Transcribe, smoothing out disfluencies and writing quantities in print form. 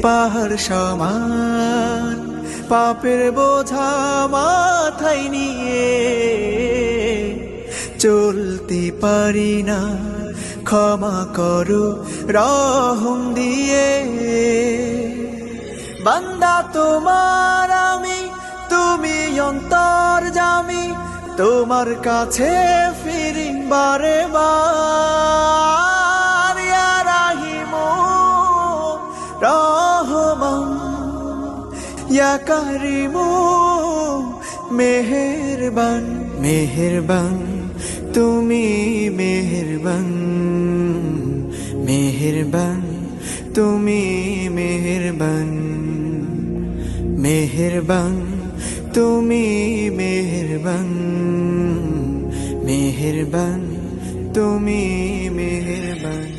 পাহাড় সমান পাপের বোঝা মাথায় নিয়ে চলতে পারি না, ক্ষমা করো রহম দিয়ে। বান্দা তোমার আমি, তুমি অন্তর্যামী, তোমার কাছে ফিরি বারে বার। ইয়া রাহিমু রহমান, ইয়া কারিমু মেহেরবান, মেহেরবান তুমি মেহেরবান, মেহেরবান তুমি মেহেরবান, মেহেরবান তুমি মেহেরবান, মেহেরবান তুমি মেহেরবান।